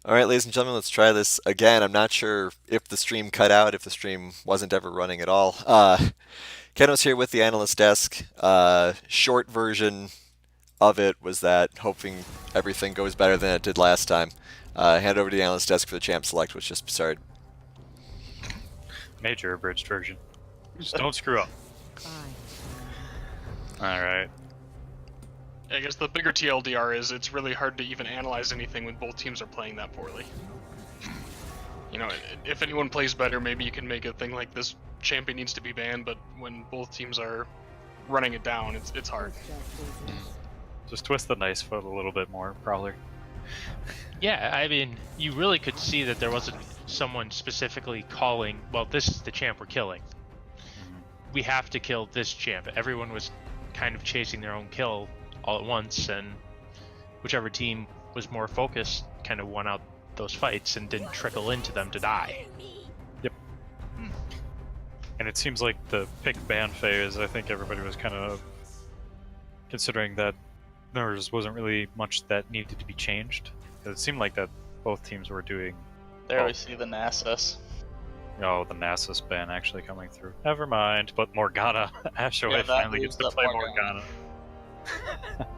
All right, ladies and gentlemen, let's try this again. I'm not sure if the stream cut out, if the stream wasn't ever running at all. Ken was here with the analyst desk. Short version of it was that hoping everything goes better than it did last time. Hand over to the analyst desk for the champ select, which just started. Major abridged version. Just don't screw up. Alright. I guess the bigger TLDR is it's really hard to even analyze anything when both teams are playing that poorly. You know, if anyone plays better, maybe you can make a thing like this champion needs to be banned, but when both teams are running it down, it's hard. Just twist the nice foot a little bit more, probably. Yeah, I mean, you really could see that there wasn't someone specifically calling, well, this is the champ we're killing. We have to kill this champ. Everyone was kind of chasing their own kill all at once, and whichever team was more focused kind of won out those fights and didn't trickle into them to die. Yep. And it seems like the pick ban phase, I think everybody was kind of considering that there wasn't really much that needed to be changed. It seemed like that both teams were doing... There we see the Nasus. Oh, the Nasus ban actually coming through. Never mind, but Morgana. Ashoy Yeah, that finally gets leaves to play up Morgana.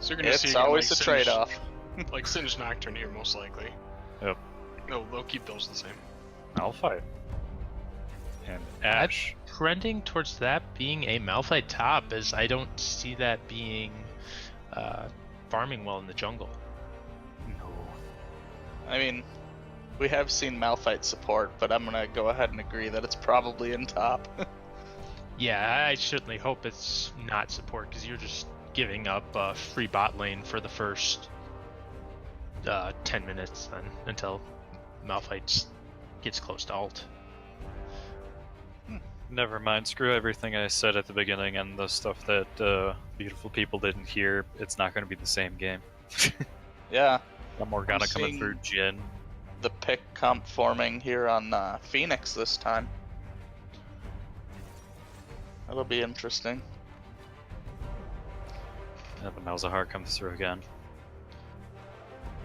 So you're gonna see It's again, always like a trade-off. like Singed Nocturne here, most likely. Yep. No, they'll keep those the same. Malphite. And Ash. I'm trending towards that being a Malphite top, as I don't see that being farming well in the jungle. No. I mean, we have seen Malphite support, but I'm gonna go ahead and agree that it's probably in top. Yeah, I certainly hope it's not support, because you're just giving up a free bot lane for the first 10 minutes then, until Malphite gets close to ult. Never mind, screw everything I said at the beginning and the stuff that beautiful people didn't hear. It's not going to be the same game. Yeah, Got Morgana I'm coming seeing- through Jhin. the pick comp forming here on Phoenix this time. That'll be interesting. Yeah, the Malzahar comes through again.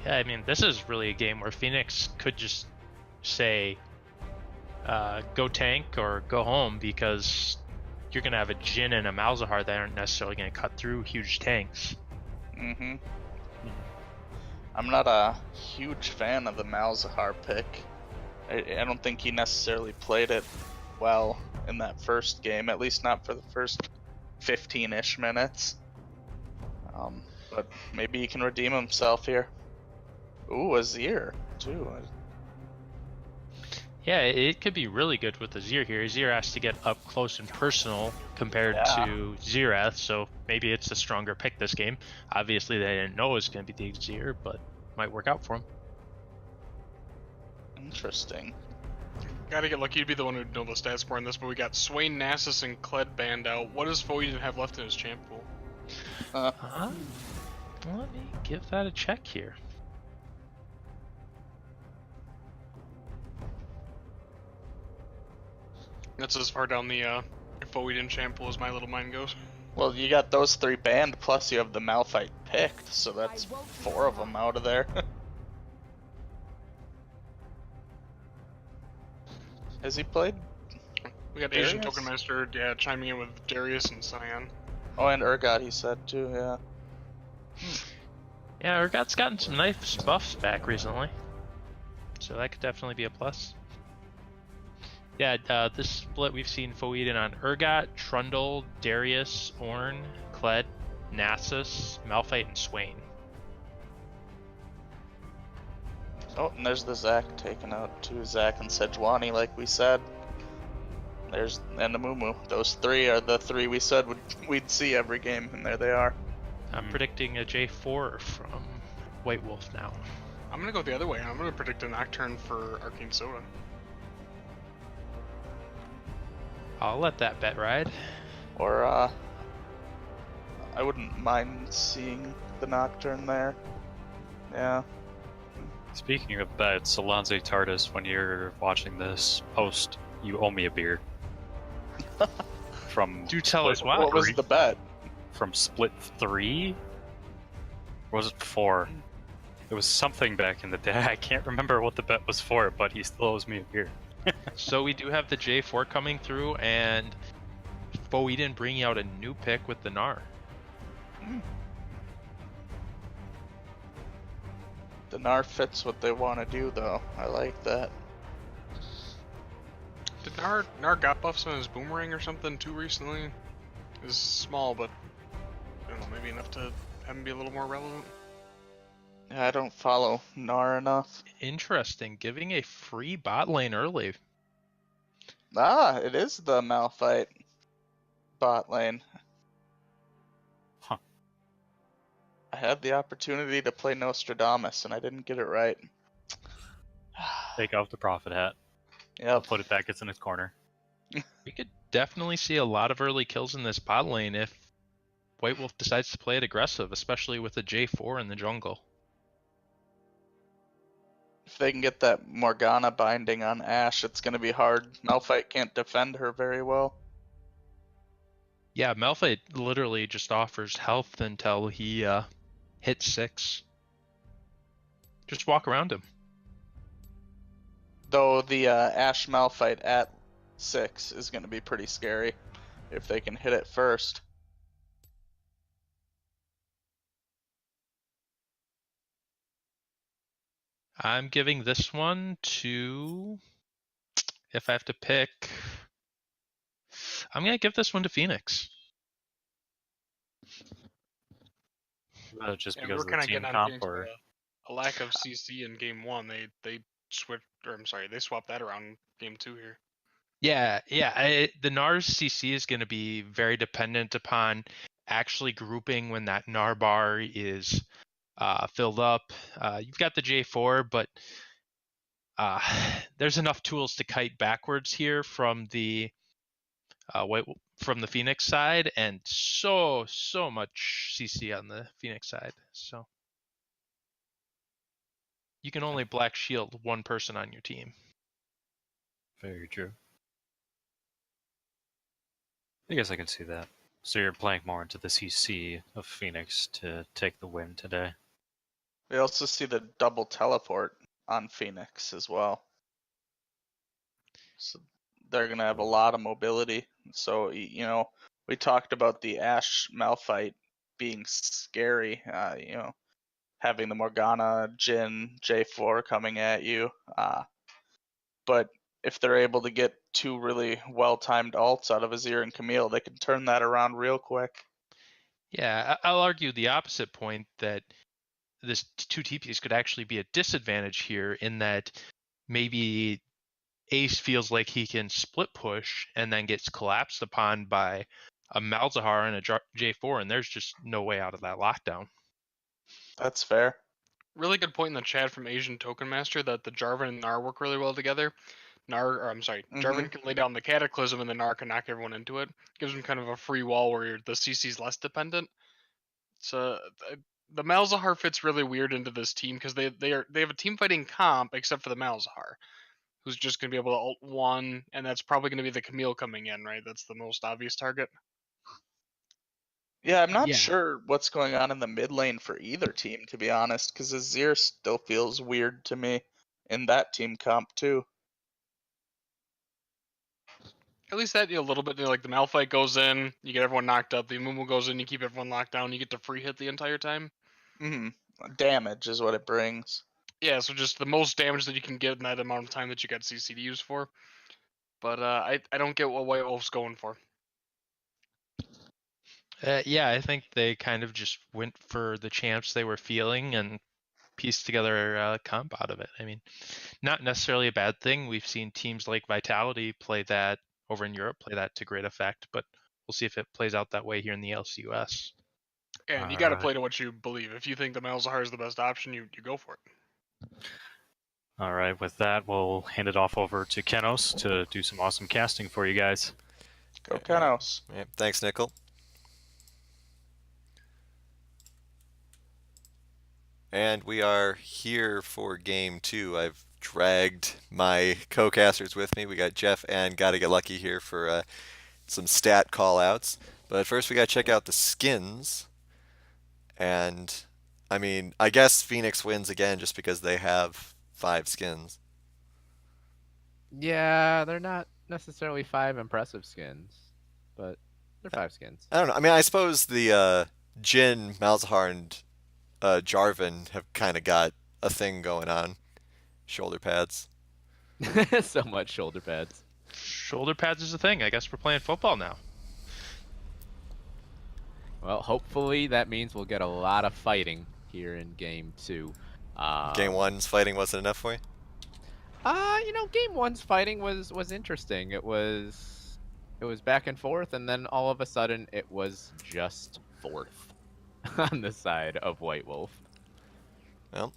Yeah, I mean, this is really a game where Phoenix could just say, go tank or go home, because you're going to have a Jhin and a Malzahar that aren't necessarily going to cut through huge tanks. Mm-hmm. I'm not a huge fan of the Malzahar pick. I don't think he necessarily played it well in that first game, at least not for the first 15-ish minutes. But maybe he can redeem himself here. Ooh, Azir, too. Yeah, it could be really good with Azir here. Azir has to get up close and personal compared Yeah. to Xerath, so maybe it's a stronger pick this game. Obviously, they didn't know it was going to be the Azir, but might work out for him. Interesting. Gotta get lucky to be the one who'd know the stats more on this, but we got Swain, Nasus, and Kled banned out. What does Foyden have left in his champ pool? Let me give that a check here. That's as far down the Foyden champ pool as my little mind goes. Well, you got those 3 banned, plus you have the Malphite picked, so that's 4 of them out of there. Has he played? We got Asian Darius? Token Master, yeah, chiming in with Darius and Cyan. Oh, and Urgot he said too, yeah. Yeah, Urgot's gotten some nice buffs back recently, so that could definitely be a plus. Yeah, this split we've seen Foyden on Urgot, Trundle, Darius, Ornn, Kled, Nasus, Malphite, and Swain. Oh, and there's the Zac taken out too. Zac and Sejuani, like we said. There's and the Mumu. Those 3 are the 3 we said we'd see every game, and there they are. I'm predicting a J4 from White Wolf now. I'm gonna go the other way. I'm gonna predict a Nocturne for Arcane Soda. I'll let that bet ride. Or I wouldn't mind seeing the Nocturne there. Yeah. Speaking of bets, Alonze Tardis, when you're watching this post, you owe me a beer. From Do tell us why. What was the bet? from split 3? Or was it 4? It It was something back in the day. I can't remember what the bet was for, but he still owes me a beer. So we do have the J4 coming through, and Foeden bringing out a new pick with the Gnar. The Gnar fits what they want to do, though. I like that. Did Nar got buffs on his boomerang or something too recently? It's small, but I don't know, maybe enough to have him be a little more relevant. Yeah, I don't follow Gnar enough. Interesting, giving a free bot lane early. Ah, it is the Malphite bot lane. Huh. I had the opportunity to play Nostradamus, and I didn't get it right. Take off the prophet hat. I'll Yep. put it back. It's in its corner. We could definitely see a lot of early kills in this bot lane if White Wolf decides to play it aggressive, especially with a J4 in the jungle. If they can get that Morgana binding on Ashe, it's going to be hard. Malphite can't defend her very well. Yeah, Malphite literally just offers health until he hits 6. Just walk around him. Though the Ashe Malphite at 6 is going to be pretty scary if they can hit it first. I'm giving this one to, if I have to pick, I'm going to give this one to Phoenix. Just Yeah, because we're of the kind of team getting on comp, Phoenix or with a lack of CC in game 1. They switched, or I'm sorry, they swapped that around in game 2 here. Yeah. The Gnar's CC is going to be very dependent upon actually grouping when that Gnar bar is filled up. You've got the J4, but there's enough tools to kite backwards here from the from the Phoenix side, and so much CC on the Phoenix side. So you can only black shield one person on your team. very true. I guess I can see that. So you're playing more into the CC of Phoenix to take the win today. We also see the double teleport on Phoenix as well. So they're going to have a lot of mobility. So, we talked about the Ashe Malphite being scary, having the Morgana, Jhin, J4 coming at you. But if they're able to get 2 really well-timed ults out of Azir and Camille, they can turn that around real quick. Yeah, I'll argue the opposite point that this 2 TPs could actually be a disadvantage here in that maybe Ace feels like he can split push and then gets collapsed upon by a Malzahar and a J4, and there's just no way out of that lockdown. That's fair. Really good point in the chat from Asian Token Master that the Jarvan and Gnar work really well together. Jarvan can lay down the Cataclysm and the Gnar can knock everyone into it. Gives them kind of a free wall where the CC's less dependent. So the Malzahar fits really weird into this team because they have a team fighting comp except for the Malzahar, who's just going to be able to ult 1, and that's probably going to be the Camille coming in, right? That's the most obvious target. Yeah, I'm not Yeah. sure what's going on in the mid lane for either team, to be honest, because Azir still feels weird to me in that team comp, too. At least that a little bit, like the Malphite goes in, you get everyone knocked up. The Amumu goes in, you keep everyone locked down. You get to free hit the entire time. Damage is what it brings. Yeah, so just the most damage that you can get in that amount of time that you got CC to use for. But I don't get what White Wolf's going for. Yeah, I think they kind of just went for the champs they were feeling and pieced together a comp out of it. I mean, not necessarily a bad thing. We've seen teams like Vitality play that over in Europe, play that to great effect, but we'll see if it plays out that way here in the LCUS. And you got to play to what you believe. If you think the Malzahar is the best option, you go for it. All right, with that, we'll hand it off over to Kenos to do some awesome casting for you guys. Go Kenos. Yeah, thanks, Nickel. And we are here for game 2. I've dragged my co-casters with me. We got Jeff and Gotta Get Lucky here for some stat call-outs. But first we got to check out the skins. And I mean, I guess Phoenix wins again just because they have 5 skins. Yeah, they're not necessarily 5 impressive skins, but they're 5 skins. I don't know. I mean, I suppose the Jin, Malzahar, and Jarvan have kind of got a thing going on. Shoulder pads. So much shoulder pads. Shoulder pads is a thing. I guess we're playing football now. Well, hopefully that means we'll get a lot of fighting here in game 2. Game 1's fighting wasn't enough for you? Game 1's fighting was interesting. It was back and forth, and then all of a sudden it was just fourth on the side of White Wolf. Well,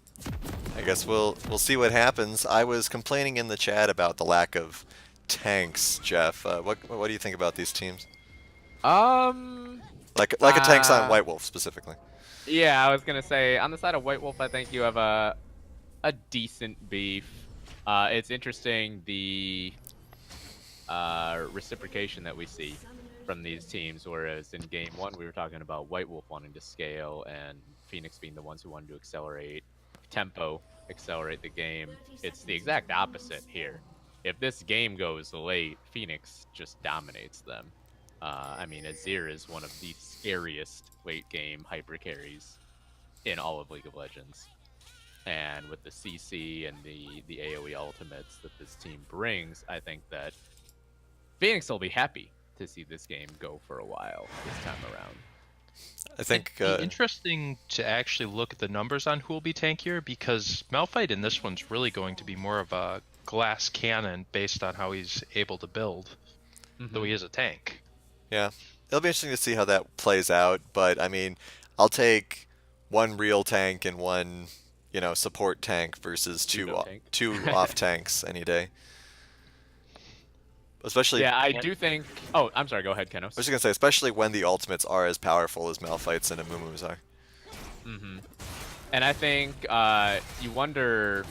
I guess we'll see what happens. I was complaining in the chat about the lack of tanks, Jeff. What do you think about these teams? Like a tanks on White Wolf specifically. Yeah, I was gonna say on the side of White Wolf, I think you have a decent beef. It's interesting the reciprocation that we see from these teams, whereas in game 1 we were talking about White Wolf wanting to scale and Phoenix being the ones who wanted to accelerate tempo, accelerate the game. It's the exact opposite here. If this game goes late, Phoenix just dominates them. I mean, Azir is one of the scariest late game hyper carries in all of League of Legends. And with the CC and the AoE ultimates that this team brings, I think that Phoenix will be happy to see this game go for a while this time around. I think It'd be interesting to actually look at the numbers on who will be tankier, because Malphite in this one's really going to be more of a glass cannon based on how he's able to build, though he is a tank. yeah, it'll be interesting to see how that plays out. But I mean, I'll take one real tank and one, support tank versus two off tanks any day. Especially, Yeah, I do think. Oh, I'm sorry. Go ahead, Kenos. I was just gonna say, especially when the ultimates are as powerful as Malphite's and Amumu's are. And I think you wonder,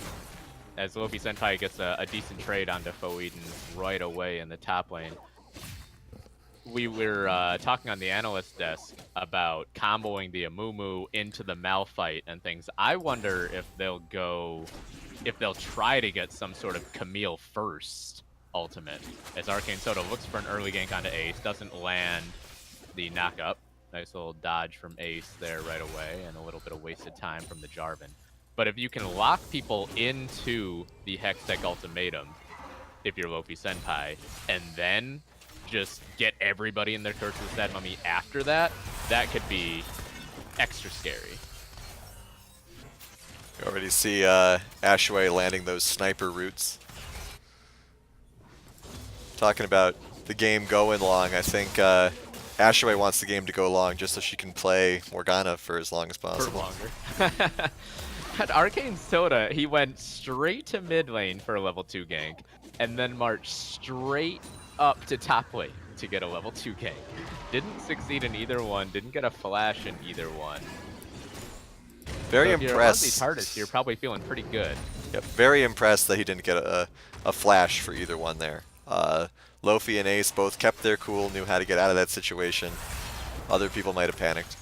as Luffy Senpai gets a decent trade onto Foeden right away in the top lane. We were talking on the analyst desk about comboing the Amumu into the Malphite and things. I wonder if they'll try to get some sort of Camille first ultimate, as Arcane Soda looks for an early gank onto Ace, doesn't land the knock-up. Nice little dodge from Ace there right away, and a little bit of wasted time from the Jarvan. But if you can lock people into the Hextech ultimatum, if you're Lofi Senpai, and then just get everybody in their Curse's Dead Mummy after that, that could be extra scary. You already see Ashway landing those sniper roots. Talking about the game going long, I think Ashway wants the game to go long just so she can play Morgana for as long as possible. For longer. At Arcane Soda, he went straight to mid lane for a level 2 gank, and then marched straight up to top lane to get a level 2 gank. Didn't succeed in either one, didn't get a flash in either one. Very so if impressed. You're hardest, you're probably feeling pretty good. Yep, very impressed that he didn't get a flash for either one there. Lofi and Ace both kept their cool, knew how to get out of that situation. Other people might have panicked.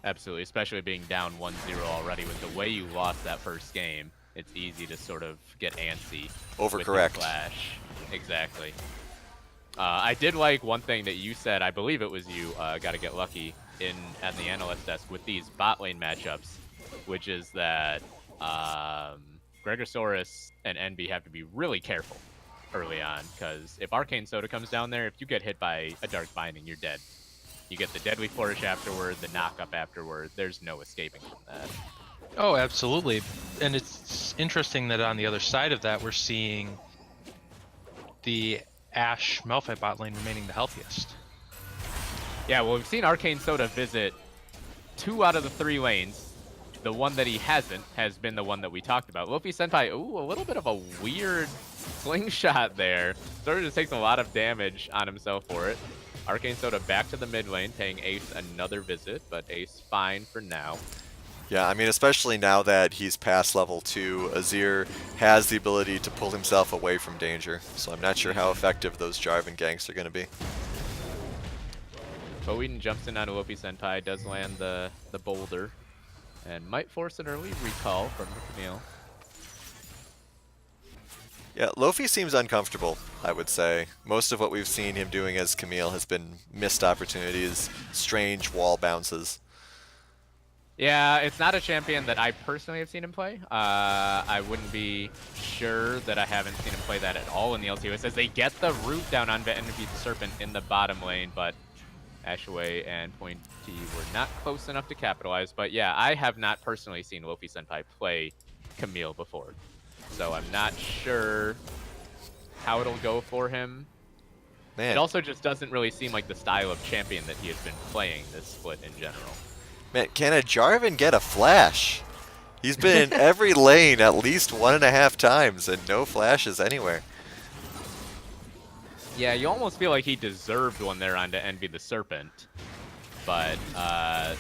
Absolutely, especially being down 1-0 already. With the way you lost that first game, it's easy to sort of get antsy. Overcorrect. With your flash. Exactly. I did like one thing that you said, I believe it was you, gotta get lucky, at the analyst desk with these bot lane matchups, which is that Gregosaurus and NB have to be really careful early on, because if Arcane Soda comes down there, if you get hit by a Dark Binding, you're dead. You get the Deadly Flourish afterward, the knock-up afterward, there's no escaping from that. Oh, absolutely. And it's interesting that on the other side of that, we're seeing the Ashe Malphite bot lane remaining the healthiest. Yeah, well, we've seen Arcane Soda visit 2 out of the 3 lanes. The one that he hasn't has been the one that we talked about. Luffy Senpai, ooh, a little bit of a weird slingshot there. Sort of just takes a lot of damage on himself for it. Arcane Soda back to the mid lane, paying Ace another visit, but Ace fine for now. Yeah, I mean, especially now that he's past level 2, Azir has the ability to pull himself away from danger, so I'm not sure how effective those Jarvan ganks are going to be. Foeden jumps in on Luffy Senpai, does land the boulder and might force an early recall from the Camille. Yeah, Lofi seems uncomfortable, I would say. Most of what we've seen him doing as Camille has been missed opportunities, strange wall bounces. Yeah, it's not a champion that I personally have seen him play. I wouldn't be sure that I haven't seen him play that at all in the LCUS, as they get the root down on Envy the Serpent in the bottom lane, but Ashaway and Pointy were not close enough to capitalize. But yeah, I have not personally seen Lofi Senpai play Camille before, so I'm not sure how it'll go for him. Man, It also just doesn't really seem like the style of champion that he has been playing this split in general. man, can a Jarvan get a flash? He's been in every lane at least 1.5 times and no flashes anywhere. Yeah, you almost feel like he deserved one there onto Envy the Serpent, but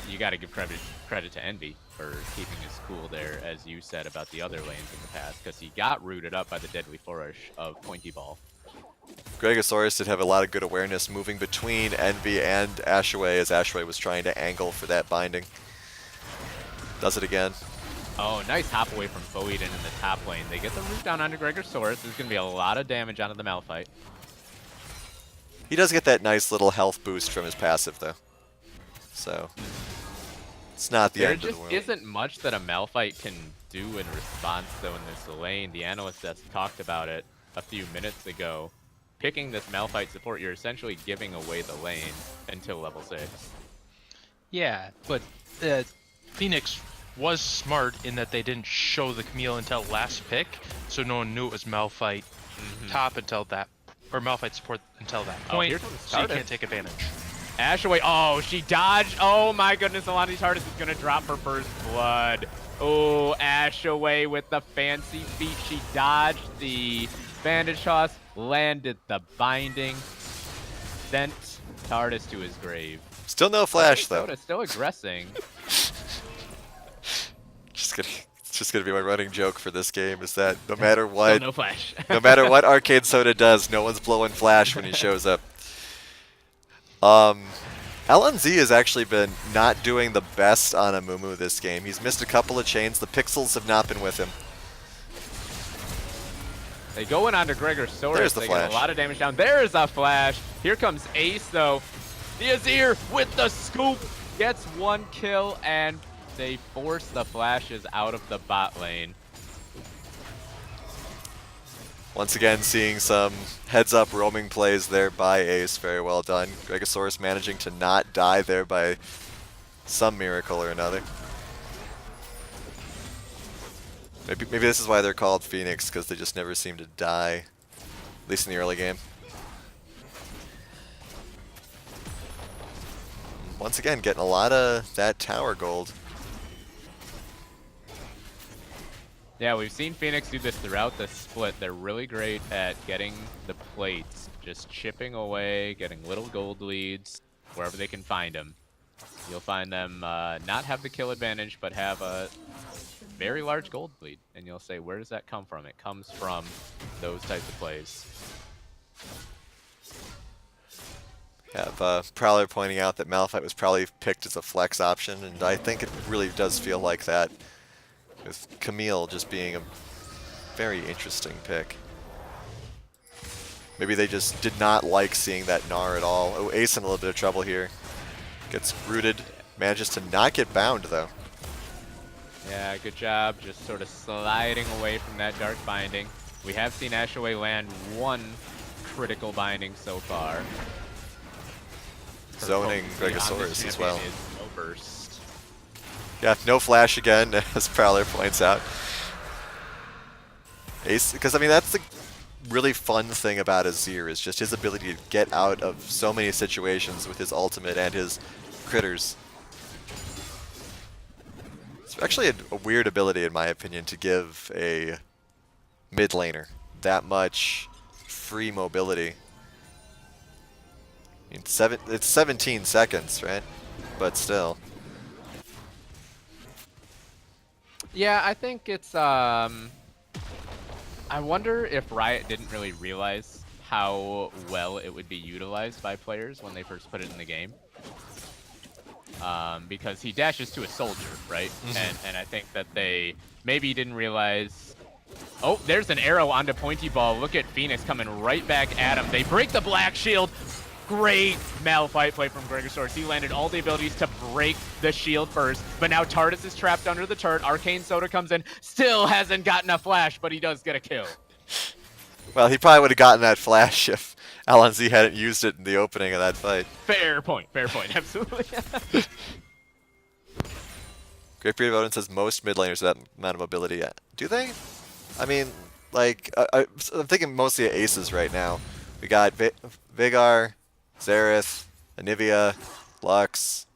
you got to give credit to Envy for keeping his cool there, as you said about the other lanes in the past, because he got rooted up by the deadly flourish of Pointy Ball. Gregosaurus did have a lot of good awareness moving between Envy and Ashaway as Ashaway was trying to angle for that binding. Does it again. Oh, nice hop away from Foeden in the top lane. They get the root down onto Gregosaurus. There's going to be a lot of damage onto the Malphite. He does get that nice little health boost from his passive, though. So, it's not the There end of just the world. isn't much that a Malphite can do in response, though, in this lane. The analyst that's talked about it a few minutes ago. Picking this Malphite support, you're essentially giving away the lane until level 6. Yeah, but Phoenix was smart in that they didn't show the Camille until last pick, so no one knew it was Malphite top until that, or Malphite support until that Oh, point, here comes so you Stardust. can't take advantage. Ashaway, oh, she dodged. Oh my goodness, Alani Tardis is gonna drop her first blood. Oh, Ashaway with the fancy feet. She dodged the bandage toss, landed the binding, sent Tardis to his grave. Still no flash, though. Soda still aggressing. It's just gonna be my running joke for this game is that no matter Still what, no flash. no matter what Arcade Soda does, no one's blowing flash when he shows up. LNZ has actually been not doing the best on Amumu this game. He's missed a couple of chains. The pixels have not been with him. They go in onto Gregosaurus. There's the they flash. get a lot of damage down. There is a flash. Here comes Ace, though. The Azir with the scoop gets one kill, and they force the flashes out of the bot lane. Once again, seeing some heads-up roaming plays there by Ace. Very well done. Gregosaurus managing to not die there by some miracle or another. Maybe this is why they're called Phoenix, because they just never seem to die, at least in the early game. Once again, getting a lot of that tower gold. Yeah, we've seen Phoenix do this throughout the split. They're really great at getting the plates, just chipping away, getting little gold leads wherever they can find them. You'll find them not have the kill advantage, but have a very large gold lead. And you'll say, where does that come from? It comes from those types of plays. Have Prowler pointing out that Malphite was probably picked as a flex option, and I think it really does feel like that, with Camille just being a very interesting pick. Maybe they just did not like seeing that Gnar at all. Oh, Ace in a little bit of trouble here. Gets rooted, manages to not get bound though. Yeah, good job. Just sort of sliding away from that dark binding. We have seen Ashaway land one critical binding so far. Zoning Her focus on Gregosaurus this as champion well. is no burst. Yeah, no flash again, as Prowler points out. Ace, because I mean that's the really fun thing about Azir is just his ability to get out of so many situations with his ultimate and his critters. It's actually a weird ability in my opinion to give a mid laner that much free mobility. I mean, it's 17 seconds, right? But still. Yeah, I think it's I wonder if Riot didn't really realize how well it would be utilized by players when they first put it in the game. because he dashes to a soldier, right? And I think that they maybe didn't realize. Oh, there's an arrow onto Pointy Ball. Look at Phoenix coming right back at him. They break the black shield. Great Malphite play from Gregosaurus. He landed all the abilities to break the shield first, but now Tardis is trapped under the turret. Arcane Soda comes in, still hasn't gotten a flash, but he does get a kill. Well, he probably would have gotten that flash if LNZ hadn't used it in the opening of that fight. Fair point, absolutely. Great Beard of Odin says most mid laners have that amount of mobility. Do they? I mean, like, I'm thinking mostly of aces right now. We got Vigar, Xerath, Anivia, Lux.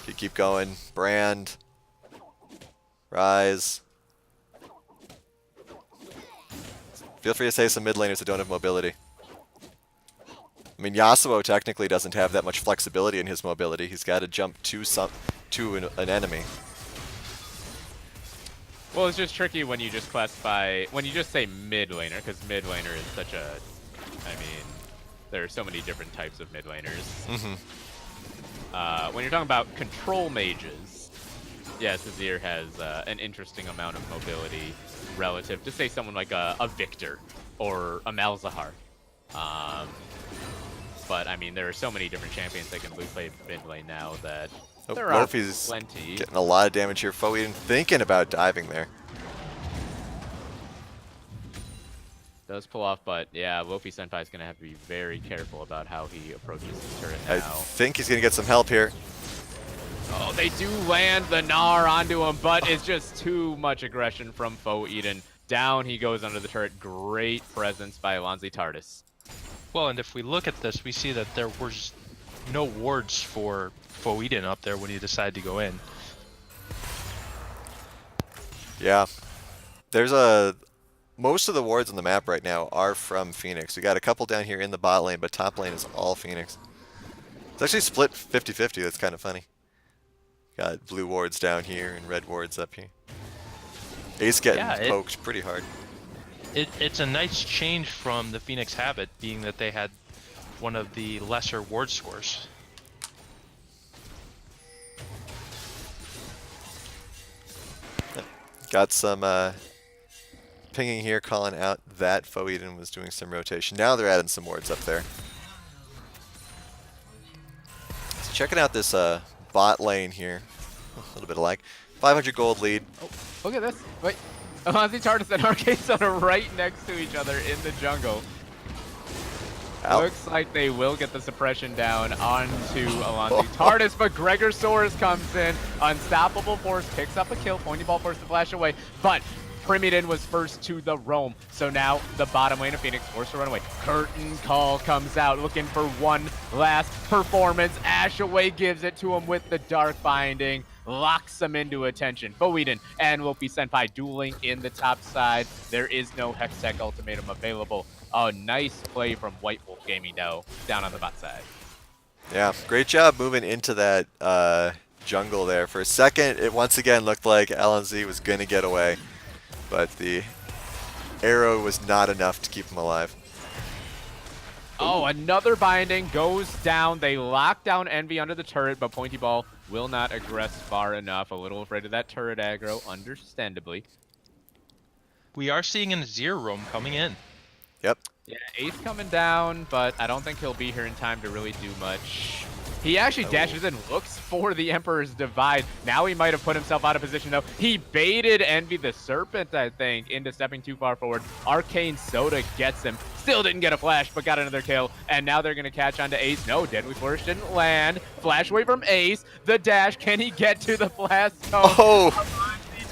You keep going. Brand. Rise. Feel free to say some mid laners that don't have mobility. I mean, Yasuo technically doesn't have that much flexibility in his mobility. He's got to jump to an enemy. Well, it's just tricky when you just when you just say mid laner, because mid laner is such a, I mean, there are so many different types of mid laners. When you're talking about control mages, yes, Azir has an interesting amount of mobility relative to, say, someone like a Victor or a Malzahar. But, I mean, there are so many different champions that can play mid lane now that there are plenty. Getting a lot of damage here. Foeden thinking about diving there. Does pull off, but yeah, Lofi Senpai is going to have to be very careful about how he approaches the turret now. I think he's going to get some help here. Oh, they do land the Gnar onto him, but it's just too much aggression from Foeden. Down he goes under the turret. Great presence by Alonzi Tardis. Well, and if we look at this, we see that there was no wards for Foeden up there when he decided to go in. Yeah. Most of the wards on the map right now are from Phoenix. We got a couple down here in the bot lane, but top lane is all Phoenix. It's actually split 50-50. That's kind of funny. Got blue wards down here and red wards up here. Ace getting poked pretty hard. It's a nice change from the Phoenix habit, being that they had one of the lesser ward scores. Got some pinging here, calling out that Foeden was doing some rotation. Now they're adding some wards up there. So checking out this bot lane here. A little bit of lag. 500 gold lead. Oh, look at this. Wait. Alonzi Tardis and Arcane Soda right next to each other in the jungle. Looks like they will get the suppression down onto Alonzi Tardis, but Gregosaurus comes in. Unstoppable Force picks up a kill. Pointy Ball forced to flash away, but Primidon was first to the roam. So now the bottom lane of Phoenix forced to run away. Curtain Call comes out looking for one last performance. Ashaway gives it to him with the Dark Binding. Locks him into attention. Foeden and Lofi Senpai dueling in the top side. There is no Hextech Ultimatum available. Oh, nice play from White Wolf Gaming though, down on the bot side. Yeah, great job moving into that jungle there. For a second, it once again looked like LNZ was going to get away, but the arrow was not enough to keep him alive. Oh, another binding goes down. They lock down Envy under the turret, but Pointy Ball will not aggress far enough. A little afraid of that turret aggro, understandably. We are seeing an Azir roam coming in. Yep. Yeah, Ace coming down, but I don't think he'll be here in time to really do much. He actually dashes and looks for the Emperor's Divide. Now he might have put himself out of position, though. He baited Envy the Serpent, I think, into stepping too far forward. Arcane Soda gets him. Still didn't get a flash, but got another kill. And now they're going to catch on to Ace. No, Deadly Flourish didn't land. Flash away from Ace. The dash. Can he get to the blast zone? Oh!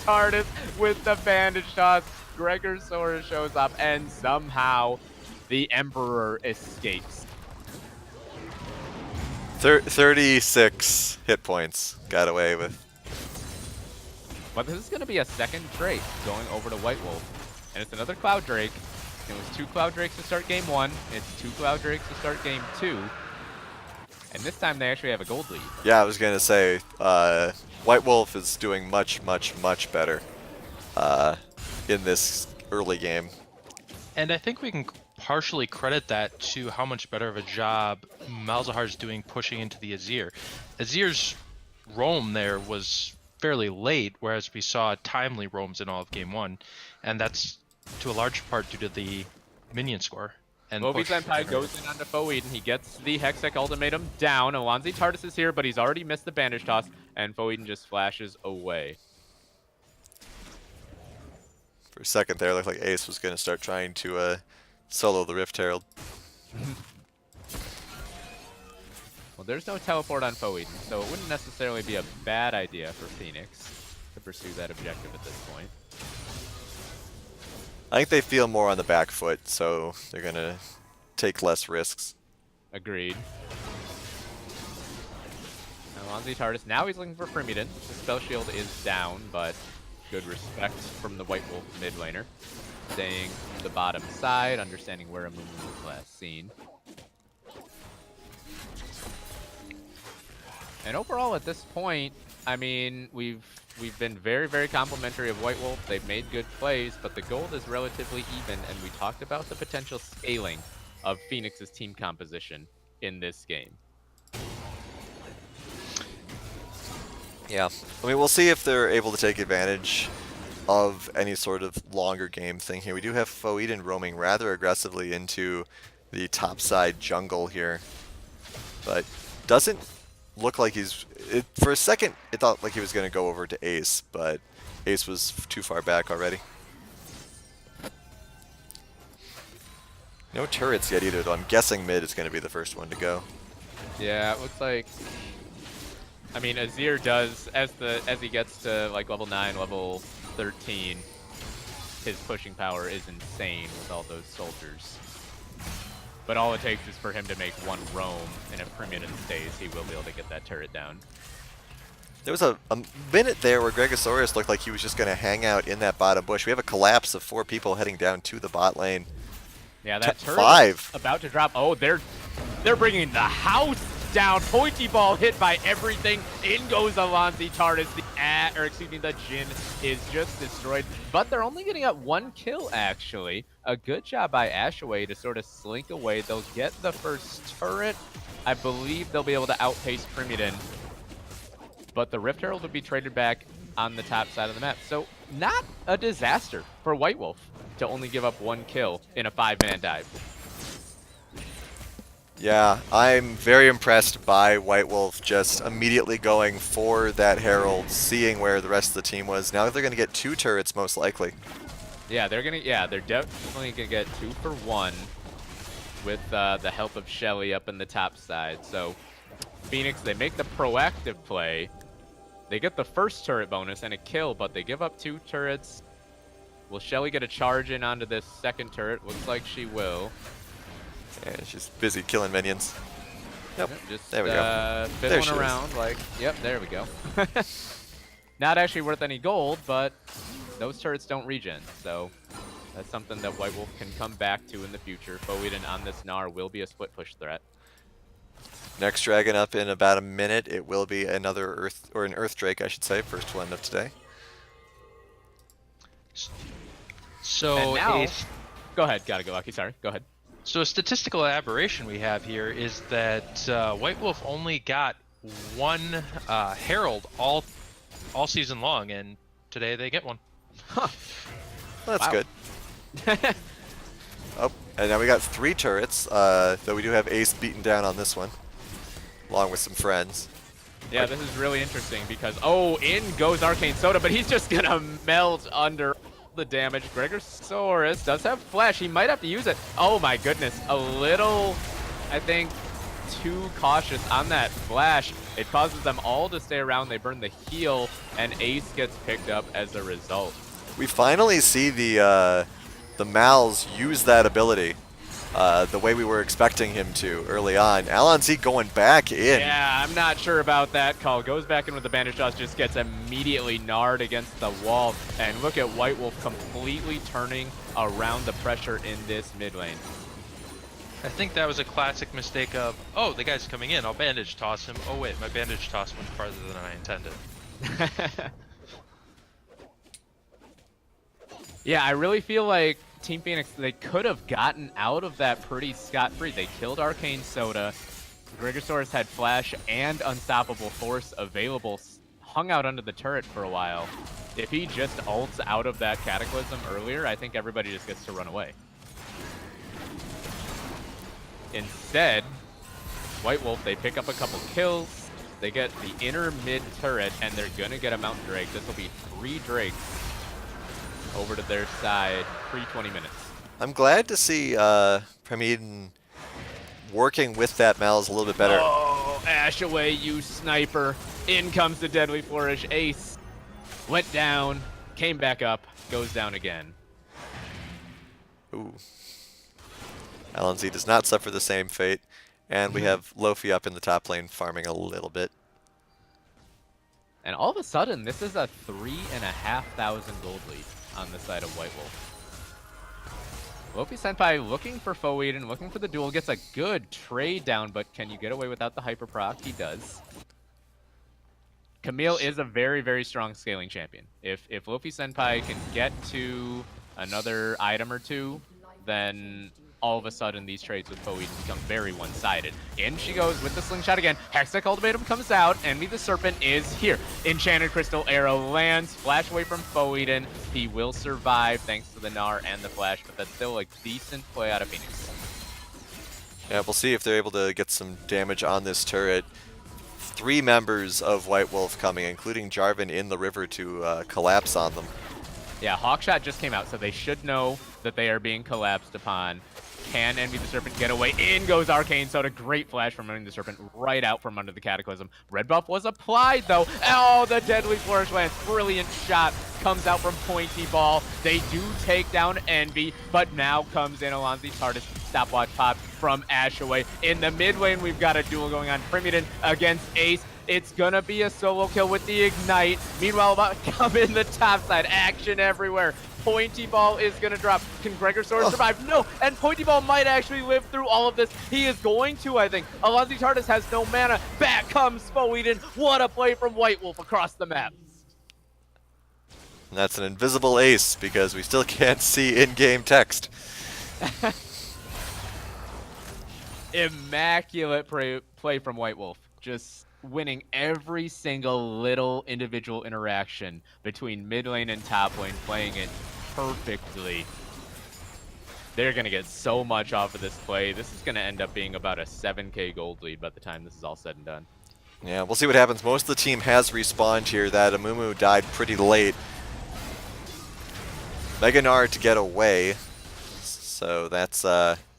Tardis with the bandage toss. Gregosaurus shows up, and somehow the Emperor escapes. 36 hit points got away with. But this is going to be a second Drake going over to White Wolf. And it's another Cloud Drake. It was 2 Cloud Drakes to start game 1. It's 2 Cloud Drakes to start game 2. And this time they actually have a gold lead. Yeah, I was going to say, White Wolf is doing much, much, much better in this early game. And I think we can partially credit that to how much better of a job Malzahar's doing pushing into the Azir. Azir's roam there was fairly late, whereas we saw timely roams in all of Game 1, and that's to a large part due to the minion score. And Moby push. Senpai goes in onto Foeden. He gets the Hextech ultimatum down. Alonzi Tardis is here, but he's already missed the bandage toss, and Foeden just flashes away. For a second there, it looked like Ace was going to start trying to solo the Rift Herald. Well, there's no teleport on Foeden, so it wouldn't necessarily be a bad idea for Phoenix to pursue that objective at this point. I think they feel more on the back foot, so they're going to take less risks. Agreed. Alonzi Tardis, now he's looking for Primudin. The spell shield is down, but good respect from the White Wolf mid laner. Staying the bottom side, understanding where Amumu was last seen. And overall at this point, I mean, we've been very, very complimentary of White Wolf. They've made good plays, but the gold is relatively even, and we talked about the potential scaling of Phoenix's team composition in this game. Yeah, I mean, we'll see if they're able to take advantage of any sort of longer game thing here. We do have Foeden roaming rather aggressively into the topside jungle here, but doesn't look like he's... for a second, it thought like he was going to go over to Ace, but Ace was too far back already. No turrets yet either, though. I'm guessing mid is going to be the first one to go. Yeah, it looks like... I mean, Azir does, as he gets to like level 9, level 13, his pushing power is insane with all those soldiers. But all it takes is for him to make one roam, and if Primudin stays, he will be able to get that turret down. There was a minute there where Gregosaurus looked like he was just going to hang out in that bottom bush. We have a collapse of 4 people heading down to the bot lane. Yeah, that turret 5. is about to drop. Oh, they're bringing the house down. Pointy ball hit by everything. In goes Alonzi Tardis. The Jhin is just destroyed. But they're only getting up 1 kill, actually. A good job by Ashaway to sort of slink away. They'll get the first turret. I believe they'll be able to outpace Primudin. But the Rift Herald will be traded back on the top side of the map. So not a disaster for White Wolf to only give up 1 kill in a 5-man dive. Yeah, I'm very impressed by White Wolf just immediately going for that Herald, seeing where the rest of the team was. Now they're going to get 2 turrets most likely. Yeah, they're definitely gonna get 2 for 1 with the help of Shelly up in the top side. So Phoenix, they make the proactive play. They get the first turret bonus and a kill, but they give up 2 turrets. Will Shelly get a charge in onto this second turret? Looks like she will. And she's busy killing minions. Yep, Just there we go. fiddling There she around like, yep, there we go. Not actually worth any gold, but those turrets don't regen, so that's something that White Wolf can come back to in the future. Foeden on this Gnar will be a split push threat. Next dragon up in about a minute. It will be another an Earth Drake, I should say, first one of today. So And now, go ahead, gotta go, Lucky. Sorry, go ahead. So a statistical aberration we have here is that White Wolf only got 1 Herald all season long, and today they get 1. Huh. Well, that's Wow. good. Oh, and now we got 3 turrets, though we do have Ace beaten down on this one, along with some friends. Yeah, this is really interesting because, oh, in goes Arcane Soda, but he's just gonna melt under the damage. Gregosaurus does have flash. He might have to use it. Oh my goodness, a little, I think, too cautious on that flash. It causes them all to stay around. They burn the heal, and Ace gets picked up as a result. We finally see the Mals use that ability the way we were expecting him to early on. Alonzi going back in. Yeah, I'm not sure about that call. Goes back in with the bandage toss, just gets immediately gnarred against the wall. And look at White Wolf completely turning around the pressure in this mid lane. I think that was a classic mistake of, oh, the guy's coming in, I'll bandage toss him. Oh wait, my bandage toss went farther than I intended. Yeah, I really feel like Team Phoenix, they could have gotten out of that pretty scot-free. They killed Arcane Soda. Gregosaurus had Flash and Unstoppable Force available, hung out under the turret for a while. If he just ults out of that Cataclysm earlier, I think everybody just gets to run away. Instead, White Wolf, they pick up a couple kills. They get the inner mid turret, and they're going to get a Mountain Drake. This will be 3 Drakes over to their side, pre-20 minutes. I'm glad to see Premeden working with that Malz a little bit better. Oh, Ash away, you sniper. In comes the Deadly Flourish. Ace went down, came back up, goes down again. Ooh. LNZ does not suffer the same fate. And we have Lofi up in the top lane farming a little bit. And all of a sudden, this is a 3,500 gold lead on the side of White Wolf. Lofi Senpai looking for Foeden, looking for the duel, gets a good trade down, but can you get away without the hyper proc? He does. Camille is a very, very strong scaling champion. If Lofi Senpai can get to another item or two, then all of a sudden these trades with Foeden become very one-sided. In she goes with the slingshot again. Hextech Ultimatum comes out. Envy the Serpent is here. Enchanted Crystal Arrow lands. Flash away from Foeden. He will survive thanks to the Gnar and the Flash, but that's still a decent play out of Phoenix. Yeah, we'll see if they're able to get some damage on this turret. 3 members of White Wolf coming, including Jarvan in the river to collapse on them. Yeah, Hawkshot just came out, so they should know that they are being collapsed upon. Can Envy the Serpent get away? In goes Arcane Soda. Great flash from Envy the Serpent right out from under the Cataclysm. Red buff was applied, though. Oh, the Deadly Flourish lands. Brilliant shot. Comes out from Pointy Ball. They do take down Envy, but now comes in Alonzi TARDIS. Stopwatch pop from Ashaway. In the mid lane, we've got a duel going on. Premeden against Ace. It's gonna be a solo kill with the Ignite. Meanwhile, about to come in the top side. Action everywhere. Pointy Ball is going to drop. Can Gregosaurus survive? No, and Pointy Ball might actually live through all of this. He is going to, I think. Alonzi TARDIS has no mana. Back comes Foeden. What a play from White Wolf across the map. And that's an invisible ace because we still can't see in-game text. Immaculate play from White Wolf. Just winning every single little individual interaction between mid lane and top lane, playing it perfectly. They're going to get so much off of this play. This is going to end up being about a 7k gold lead by the time this is all said and done. Yeah, we'll see what happens. Most of the team has respawned here. That Amumu died pretty late. Mega Gnar to get away. So that's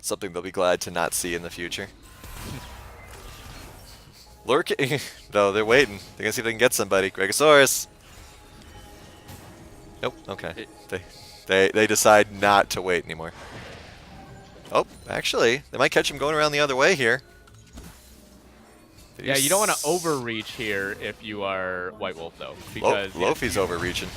something they'll be glad to not see in the future. Lurking. No, they're waiting. They're going to see if they can get somebody. Gregosaurus. Nope. Okay. They decide not to wait anymore. Oh, actually, they might catch him going around the other way here. Yeah, you don't want to overreach here if you are White Wolf, though. Because Lofi's overreaching.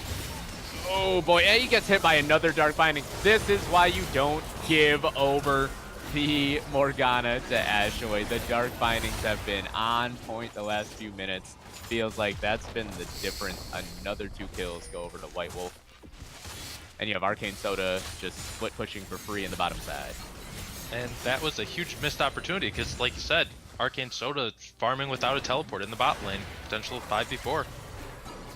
Oh, boy. And he gets hit by another Dark Binding. This is why you don't give over the Morgana to Ashaway. The Dark Bindings have been on point the last few minutes. Feels like that's been the difference. Another 2 kills go over to White Wolf. And you have Arcane Soda just split pushing for free in the bottom side. And that was a huge missed opportunity because, like you said, Arcane Soda farming without a teleport in the bot lane. Potential 5v4.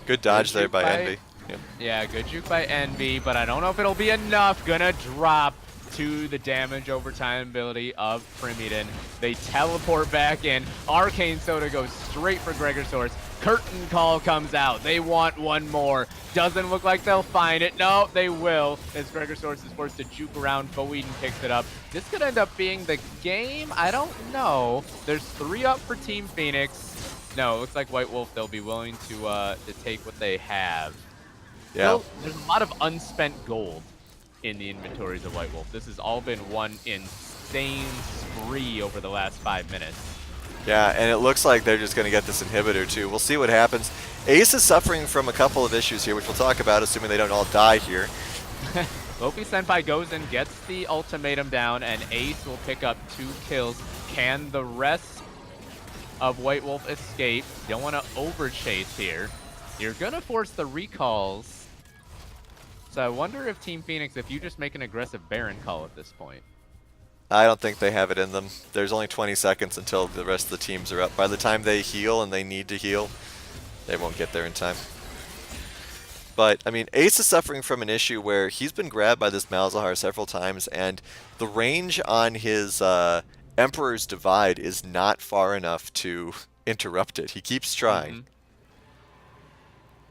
Good dodge there by Envy. Yep. Yeah, good juke by Envy, but I don't know if it'll be enough. Gonna drop to the damage over time ability of Premeden. They teleport back in. Arcane Soda goes straight for Gregosaurus. Curtain Call comes out. They want one more. Doesn't look like they'll find it. No, they will, as Gregosaurus is forced to juke around. Foeden picks it up. This could end up being the game. I don't know. There's 3 up for Team Phoenix. No, it looks like White Wolf, they'll be willing to take what they have. Yeah. Still, there's a lot of unspent gold in the inventories of White Wolf. This has all been one insane spree over the last 5 minutes. Yeah, and it looks like they're just going to get this inhibitor too. We'll see what happens. Ace is suffering from a couple of issues here, which we'll talk about, assuming they don't all die here. Lofi Senpai goes and gets the ultimatum down, and Ace will pick up 2 kills. Can the rest of White Wolf escape? You don't want to overchase here. You're going to force the recalls. So I wonder if Team Phoenix, if you just make an aggressive Baron call at this point. I don't think they have it in them. There's only 20 seconds until the rest of the teams are up. By the time they heal and they need to heal, they won't get there in time. But, I mean, Ace is suffering from an issue where he's been grabbed by this Malzahar several times, and the range on his Emperor's Divide is not far enough to interrupt it. He keeps trying. Mhm.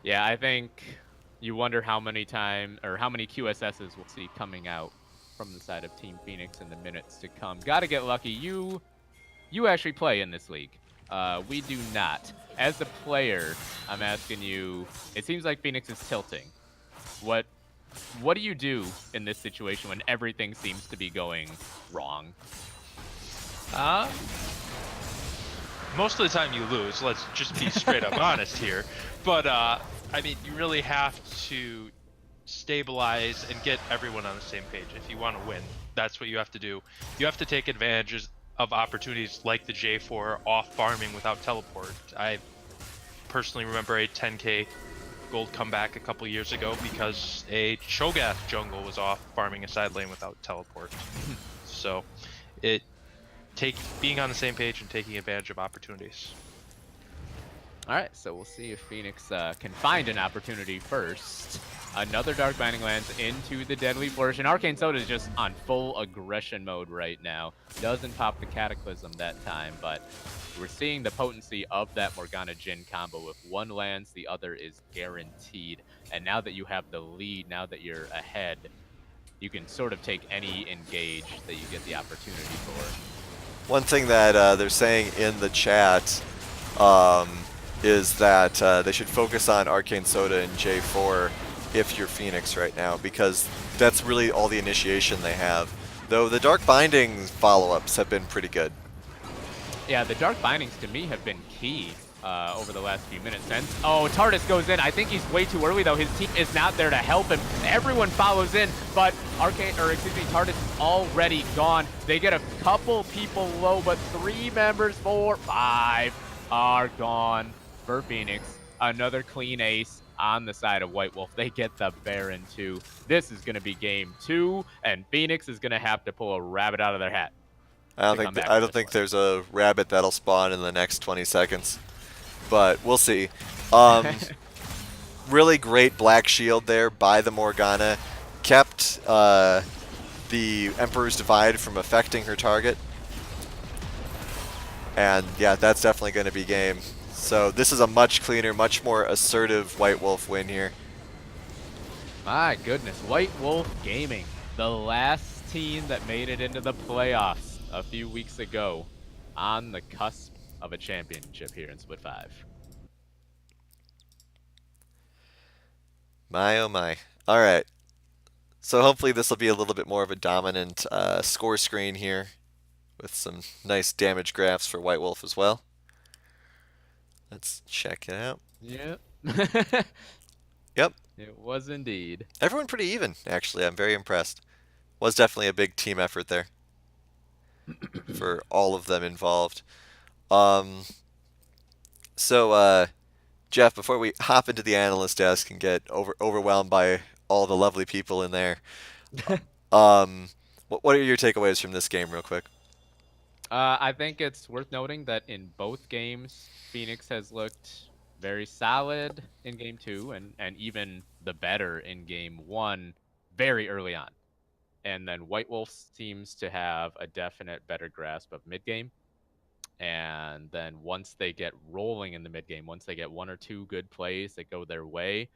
Yeah, I think you wonder how many QSSs we'll see coming out from the side of Team Phoenix in the minutes to come. Gotta get lucky. You actually play in this league. We do not. As a player, I'm asking you, it seems like Phoenix is tilting. What do you do in this situation when everything seems to be going wrong? Most of the time you lose. Let's just be straight up honest here. But I mean, you really have to stabilize and get everyone on the same page if you want to win. That's what you have to do. You have to take advantage of opportunities like the J4 off farming without teleport. I personally remember a 10k gold comeback a couple years ago because a Cho'Gath jungle was off farming a side lane without teleport. So being on the same page and taking advantage of opportunities. All right, so we'll see if Phoenix can find an opportunity first. Another Dark Binding lands into the Deadly Flourish, and Arcane Soda is just on full aggression mode right now. Doesn't pop the Cataclysm that time, but we're seeing the potency of that Morgana Jhin combo. If one lands, the other is guaranteed. And now that you have the lead, now that you're ahead, you can sort of take any engage that you get the opportunity for. One thing that they're saying in the chat is that they should focus on Arcane Soda and J4 if you're Phoenix right now, because that's really all the initiation they have. Though the Dark Binding follow-ups have been pretty good. Yeah, the Dark Bindings to me have been key over the last few minutes. And Tardis goes in. I think he's way too early though. His team is not there to help him. Everyone follows in, but Tardis is already gone. They get a couple people low, but 3 members, 4, 5 are gone for Phoenix. Another clean ace on the side of White Wolf. They get the Baron too. This is going to be game 2, and Phoenix is going to have to pull a rabbit out of their hat. I don't think there's a rabbit that'll spawn in the next 20 seconds, but we'll see. Really great Black Shield there by the Morgana. Kept the Emperor's Divide from affecting her target. And yeah, that's definitely going to be game. So this is a much cleaner, much more assertive White Wolf win here. My goodness, White Wolf Gaming, the last team that made it into the playoffs a few weeks ago, on the cusp of a championship here in Split 5. My oh my. Alright. So hopefully this will be a little bit more of a dominant score screen here, with some nice damage graphs for White Wolf as well. Let's check it out. Yep. Yep. It was indeed. Everyone pretty even, actually. I'm very impressed. Was definitely a big team effort there for all of them involved. So, Jeff, before we hop into the analyst desk and get overwhelmed by all the lovely people in there, what are your takeaways from this game real quick? I think it's worth noting that in both games, Phoenix has looked very solid in game 2 and even the better in game 1 very early on. And then White Wolf seems to have a definite better grasp of mid-game. And then once they get rolling in the mid-game, once they get 1 or 2 good plays that go their way,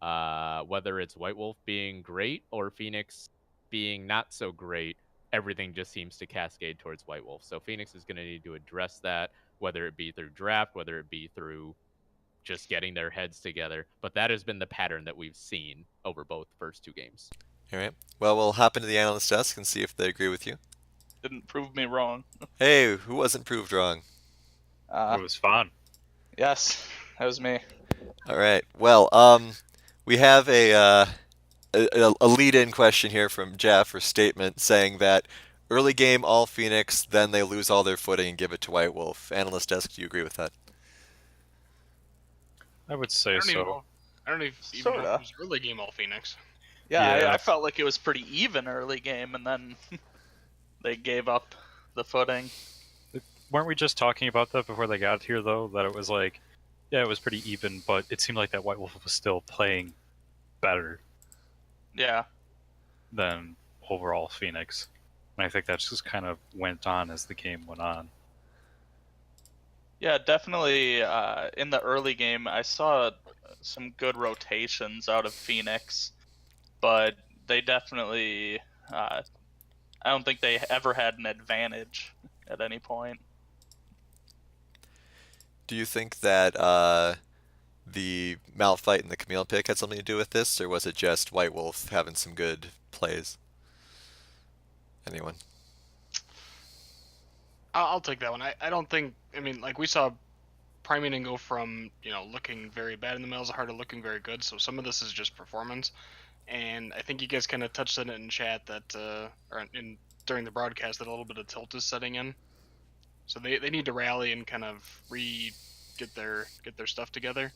whether it's White Wolf being great or Phoenix being not so great, everything just seems to cascade towards White Wolf. So Phoenix is going to need to address that, whether it be through draft, whether it be through just getting their heads together. But that has been the pattern that we've seen over both first 2 games. All right. Well, we'll hop into the analyst desk and see if they agree with you. Didn't prove me wrong. Hey, who wasn't proved wrong? It was fun. Yes, that was me. All right. Well, we have a lead-in question here from Jeff, or statement, saying that early game all Phoenix, then they lose all their footing and give it to White Wolf. Analyst desk, do you agree with that? I would say so. I don't even know if it was early game all Phoenix. Yeah, Yeah. I felt like it was pretty even early game, and then they gave up the footing. Weren't we just talking about that before they got here, though? That it was like, yeah, it was pretty even, but it seemed like that White Wolf was still playing better Yeah. than overall Phoenix. And I think that just kind of went on as the game went on. Yeah, definitely. In the early game, I saw some good rotations out of Phoenix, but they definitely. I don't think they ever had an advantage at any point. Do you think that the Malphite and the Camille pick had something to do with this, or was it just White Wolf having some good plays? Anyone? I'll take that one. I don't think. I mean, like we saw Priming go from looking very bad in the Malzahar to looking very good. So some of this is just performance, and I think you guys kind of touched on it in chat that or in during the broadcast that a little bit of tilt is setting in. So they need to rally and kind of get their stuff together.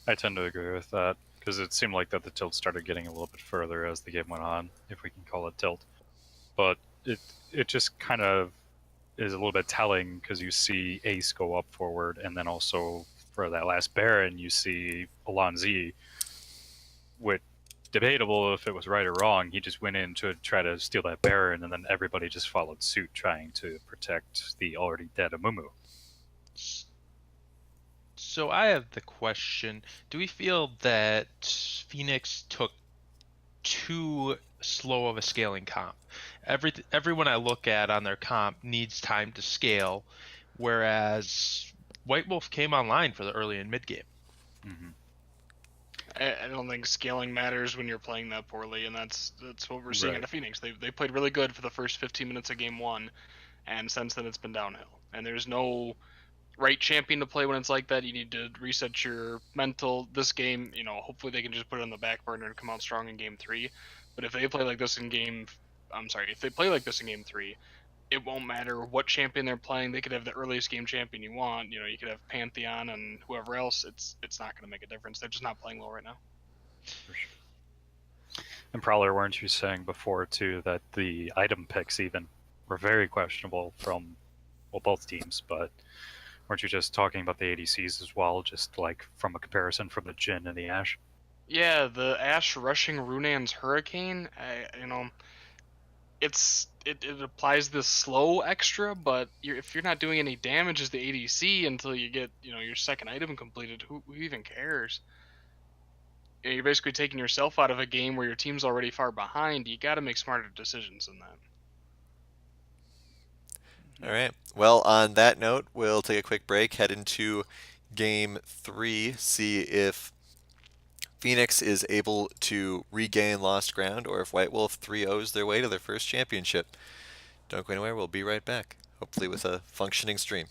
I tend to agree with that because it seemed like that the tilt started getting a little bit further as the game went on, if we can call it tilt. But it just kind of is a little bit telling because you see Ace go up forward, and then also for that last Baron, you see Alonzi, which debatable if it was right or wrong. He just went in to try to steal that Baron, and then everybody just followed suit, trying to protect the already dead Amumu. So I have the question: do we feel that Phoenix took too slow of a scaling comp? Everyone I look at on their comp needs time to scale, whereas White Wolf came online for the early and mid game. Mm-hmm. I don't think scaling matters when you're playing that poorly, and that's what we're seeing Right. out of Phoenix. They played really good for the first 15 minutes of game one, and since then it's been downhill. And there's no right champion to play when it's like that. You need to reset your mental. This game, hopefully they can just put it on the back burner and come out strong in game three. But if they play like this in if they play like this in game three, it won't matter what champion they're playing. They could have the earliest game champion you want. You could have Pantheon and whoever else. It's not going to make a difference. They're just not playing well right now. For sure. And Prowler, weren't you saying before too that the item picks even were very questionable from both teams, but weren't you just talking about the ADCs as well, just like from a comparison from the Jhin and the Ashe? Yeah, the Ashe rushing Runan's Hurricane. It applies this slow extra, but if you're not doing any damage as the ADC until you get your second item completed, who even cares? You're basically taking yourself out of a game where your team's already far behind. You got to make smarter decisions than that. All right. Well, on that note, we'll take a quick break, head into game 3, see if Phoenix is able to regain lost ground or if White Wolf 3-0s their way to their first championship. Don't go anywhere. We'll be right back, hopefully with a functioning stream.